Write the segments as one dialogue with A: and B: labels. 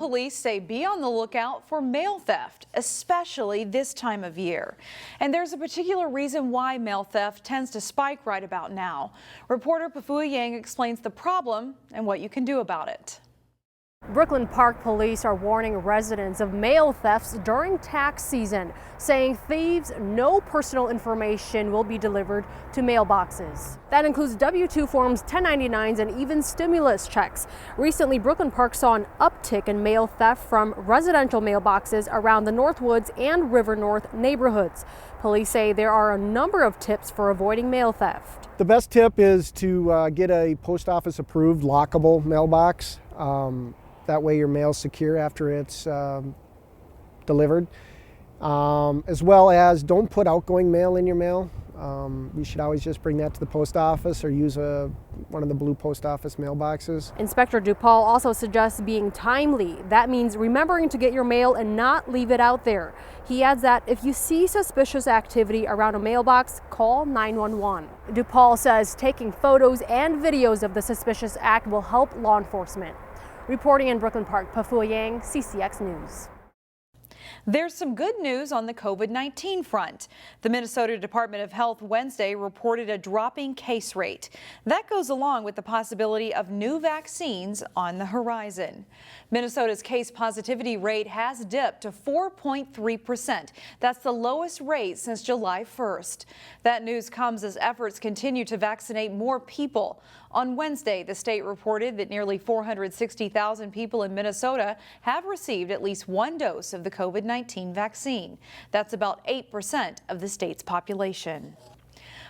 A: police say be on the lookout for mail theft, especially this time of year. And there's a particular reason why mail theft tends to spike right about now. Reporter Pafua Yang explains the problem and what you can do about it.
B: Brooklyn Park police are warning residents of mail thefts during tax season, saying thieves no personal information will be delivered to mailboxes. That includes W-2 forms, 1099s, and even stimulus checks. Recently, Brooklyn Park saw an uptick in mail theft from residential mailboxes around the Northwoods and River North neighborhoods. Police say there are a number of tips for avoiding mail theft.
C: The best tip is to get a post office approved lockable mailbox. That way your mail's secure after it's delivered. As well as don't put outgoing mail in your mail. You should always just bring that to the post office or use one of the blue post office mailboxes.
B: Inspector DuPaul also suggests being timely. That means remembering to get your mail and not leave it out there. He adds that if you see suspicious activity around a mailbox, call 911. DuPaul says taking photos and videos of the suspicious act will help law enforcement. Reporting in Brooklyn Park, Pafua Yang, CCX News.
A: There's some good news on the COVID-19 front. The Minnesota Department of Health Wednesday reported a dropping case rate. That goes along with the possibility of new vaccines on the horizon. Minnesota's case positivity rate has dipped to 4.3%. That's the lowest rate since July 1st. That news comes as efforts continue to vaccinate more people. On Wednesday, the state reported that nearly 460,000 people in Minnesota have received at least one dose of the COVID-19 vaccine. That's about 8% of the state's population.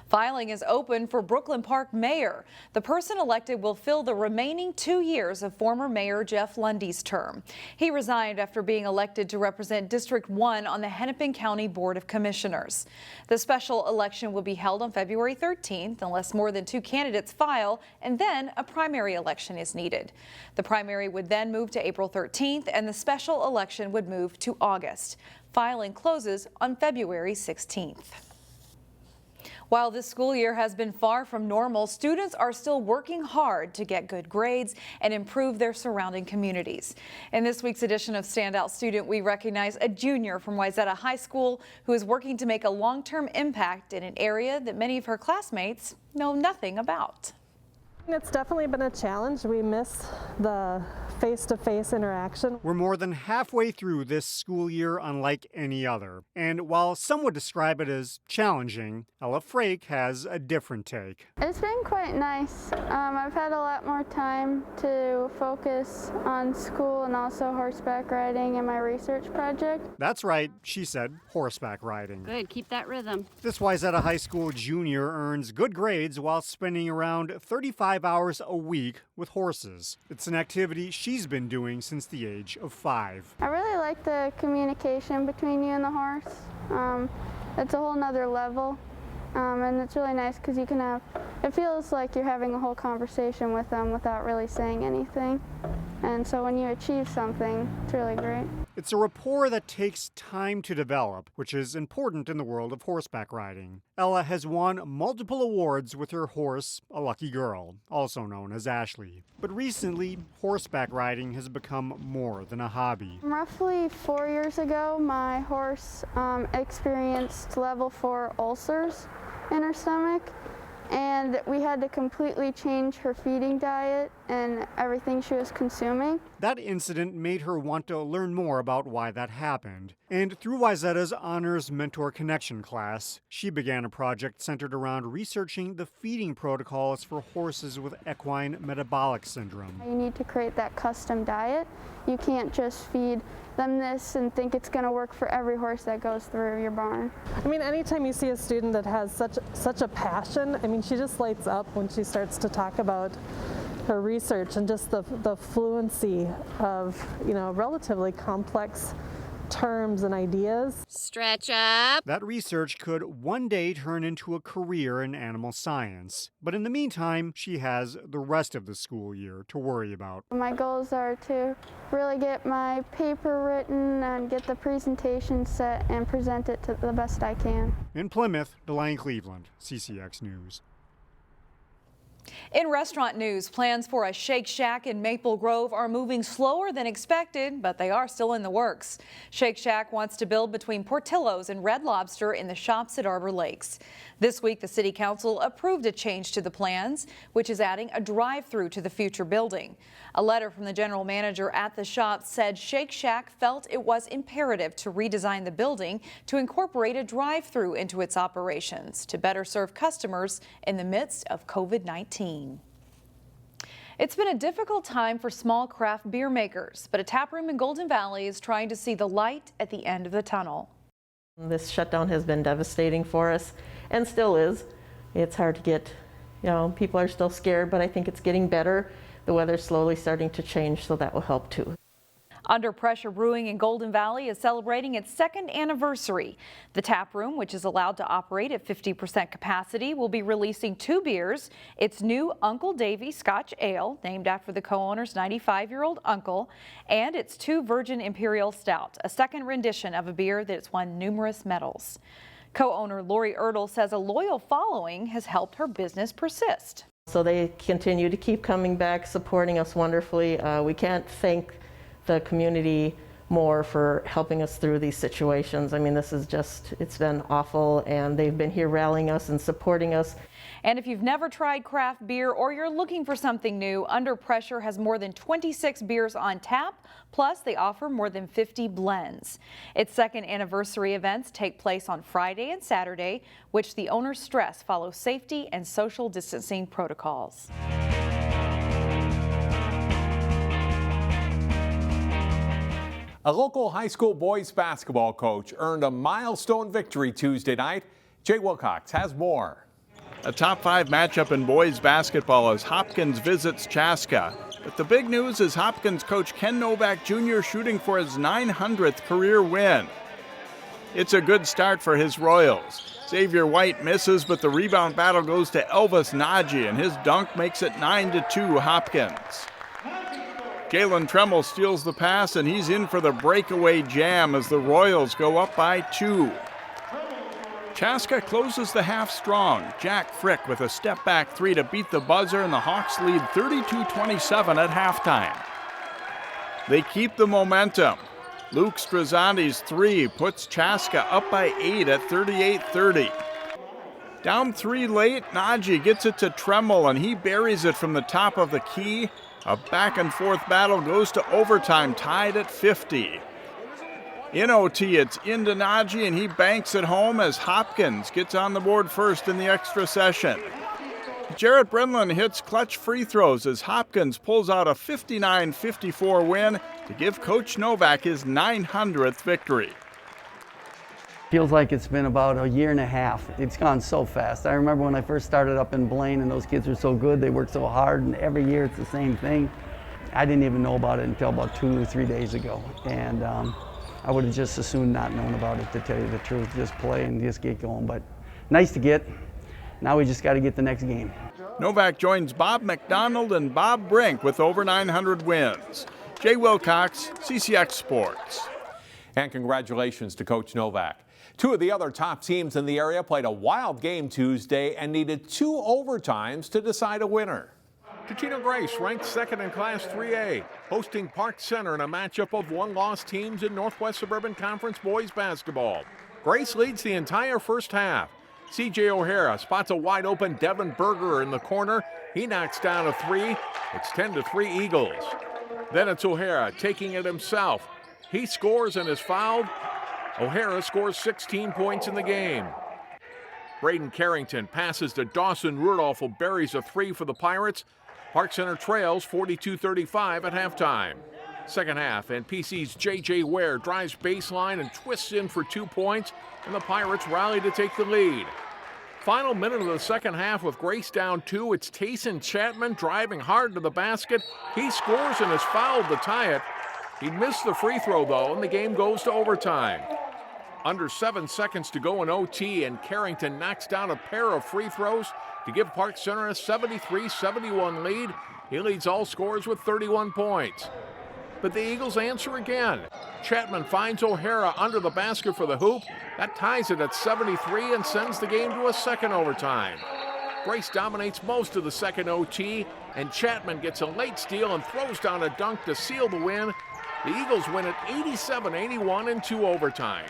A: Filing is open for Brooklyn Park mayor. The person elected will fill the remaining 2 years of former Mayor Jeff Lundy's term. He resigned after being elected to represent District 1 on the Hennepin County Board of Commissioners. The special election will be held on February 13th unless more than 2 candidates file, and then a primary election is needed. The primary would then move to April 13th, and the special election would move to August. Filing closes on February 16th. While this school year has been far from normal, students are still working hard to get good grades and improve their surrounding communities. In this week's edition of Standout Student, we recognize a junior from Wayzata High School who is working to make a long-term impact in an area that many of her classmates know nothing about.
D: It's definitely been a challenge. We miss the face-to-face interaction.
E: We're more than halfway through this school year unlike any other. And while some would describe it as challenging, Ella Frake has a different take.
F: It's been quite nice. I've had a lot more time to focus on school and also horseback riding and my research project.
E: That's right, she said horseback riding.
G: Good, keep that rhythm.
E: This Wayzata High School junior earns good grades while spending around 35 hours a week with horses. It's an activity she's been doing since the age of 5.
F: I really like the communication between you and the horse. It's a whole nother level. And it's really nice because it feels like you're having a whole conversation with them without really saying anything. And so when you achieve something, it's really great.
E: It's a rapport that takes time to develop, which is important in the world of horseback riding. Ella has won multiple awards with her horse, a lucky girl, also known as Ashley. But recently, horseback riding has become more than a hobby.
F: Roughly 4 years ago, my horse experienced level 4 ulcers in her stomach, and we had to completely change her feeding diet and everything she was consuming.
E: That incident made her want to learn more about why that happened. And through Wayzata's Honors Mentor Connection class, she began a project centered around researching the feeding protocols for horses with equine metabolic syndrome.
F: You need to create that custom diet. You can't just feed them this and think it's going to work for every horse that goes through your barn.
D: I mean, anytime you see a student that has such a passion, I mean, she just lights up when she starts to talk about her research and just the fluency of, relatively complex terms and ideas.
G: Stretch up.
E: That research could one day turn into a career in animal science. But in the meantime, she has the rest of the school year to worry about.
F: My goals are to really get my paper written and get the presentation set and present it to the best I can.
E: In Plymouth, Delaney Cleveland, CCX News.
A: In restaurant news, plans for a Shake Shack in Maple Grove are moving slower than expected, but they are still in the works. Shake Shack wants to build between Portillo's and Red Lobster in the Shops at Arbor Lakes. This week, the City Council approved a change to the plans, which is adding a drive-through to the future building. A letter from the general manager at the Shops said Shake Shack felt it was imperative to redesign the building to incorporate a drive-through into its operations to better serve customers in the midst of COVID-19. It's been a difficult time for small craft beer makers, but a tap room in Golden Valley is trying to see the light at the end of the tunnel.
H: This shutdown has been devastating for us and still is. It's hard to get, people are still scared, but I think it's getting better. The weather's slowly starting to change, so that will help too.
A: Under Pressure Brewing in Golden Valley is celebrating its second anniversary. The tap room, which is allowed to operate at 50% capacity, will be releasing 2 beers. Its new Uncle Davy Scotch Ale, named after the co-owner's 95-year-old uncle, and its 2 Virgin Imperial Stout, a second rendition of a beer that's won numerous medals. Co-owner Lori Ertl says a loyal following has helped her business persist.
H: So they continue to keep coming back, supporting us wonderfully. We can't thank the community more for helping us through these situations. I mean, this is just, it's been awful, and they've been here rallying us and supporting us.
A: And if you've never tried craft beer or you're looking for something new, Under Pressure has more than 26 beers on tap, plus they offer more than 50 blends. Its second anniversary events take place on Friday and Saturday, which the owners stress follow safety and social distancing protocols.
I: A local high school boys basketball coach earned a milestone victory Tuesday night. Jay Wilcox has more.
J: A top 5 matchup in boys basketball as Hopkins visits Chaska. But the big news is Hopkins coach Ken Novak Jr. shooting for his 900th career win. It's a good start for his Royals. Xavier White misses, but the rebound battle goes to Elvis Nagy, and his dunk makes it 9-2 Hopkins. Jalen Tremmel steals the pass, and he's in for the breakaway jam as the Royals go up by 2. Chaska closes the half strong. Jack Frake with a step-back 3 to beat the buzzer, and the Hawks lead 32-27 at halftime. They keep the momentum. Luke Strazzanti's 3 puts Chaska up by 8 at 38-30. Down 3 late, Nagy gets it to Tremmel, and he buries it from the top of the key. A back-and-forth battle goes to overtime, tied at 50. In OT, it's into Nagy, and he banks it home as Hopkins gets on the board first in the extra session. Jarrett Brenlin hits clutch free throws as Hopkins pulls out a 59-54 win to give Coach Novak his 900th victory.
K: Feels like it's been about a year and a half. It's gone so fast. I remember when I first started up in Blaine, and those kids were so good, they worked so hard, and every year it's the same thing. I didn't even know about it until about 2 or 3 days ago, and I would have just as soon not known about it, to tell you the truth. Just play and just get going, but nice to get. Now we just got to get the next game.
J: Novak joins Bob McDonald and Bob Brink with over 900 wins. Jay Wilcox, CCX Sports.
I: And congratulations to Coach Novak. 2 of the other top teams in the area played a wild game Tuesday and needed 2 overtimes to decide a winner.
L: Totino-Grace ranked second in Class 3A, hosting Park Center in a matchup of 1-loss teams in Northwest Suburban Conference boys basketball. Grace leads the entire first half. C.J. O'Hara spots a wide-open Devin Berger in the corner. He knocks down a 3. It's 10-3 Eagles. Then it's O'Hara taking it himself. He scores and is fouled. O'Hara scores 16 points in the game. Braden Carrington passes to Dawson Rudolph, who buries a 3 for the Pirates. Park Center trails 42-35 at halftime. Second half, and PC's J.J. Ware drives baseline and twists in for 2 points, and the Pirates rally to take the lead. Final minute of the second half with Grace down 2. It's Tayson Chapman driving hard to the basket. He scores and is fouled to tie it. He missed the free throw, though, and the game goes to overtime. Under 7 seconds to go in OT, and Carrington knocks down a pair of free throws to give Park Center a 73-71 lead. He leads all scorers with 31 points. But the Eagles answer again. Chapman finds O'Hara under the basket for the hoop. That ties it at 73 and sends the game to a second overtime. Grace dominates most of the second OT, and Chapman gets a late steal and throws down a dunk to seal the win. The Eagles win it 87-81 in 2 overtimes.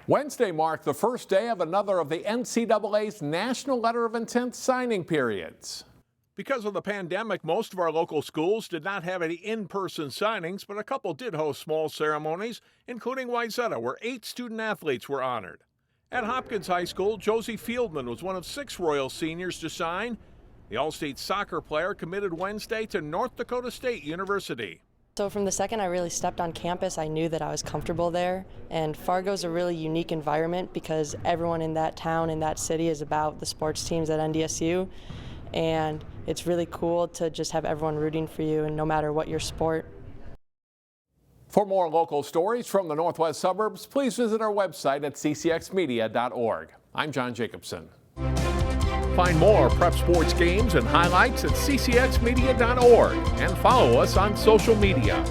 I: Wednesday marked the first day of another of the NCAA's National Letter of Intent signing periods.
L: Because of the pandemic, most of our local schools did not have any in-person signings, but a couple did host small ceremonies, including Wayzata, where 8 student athletes were honored. At Hopkins High School, Josie Fieldman was one of 6 Royal seniors to sign. The All-State soccer player committed Wednesday to North Dakota State University.
M: So from the second I really stepped on campus, I knew that I was comfortable there. And Fargo's a really unique environment because everyone in that town, in that city, is about the sports teams at NDSU. And it's really cool to just have everyone rooting for you, and no matter what your sport.
I: For more local stories from the Northwest suburbs, please visit our website at ccxmedia.org. I'm John Jacobson.
L: Find more prep sports games and highlights at ccxmedia.org and follow us on social media.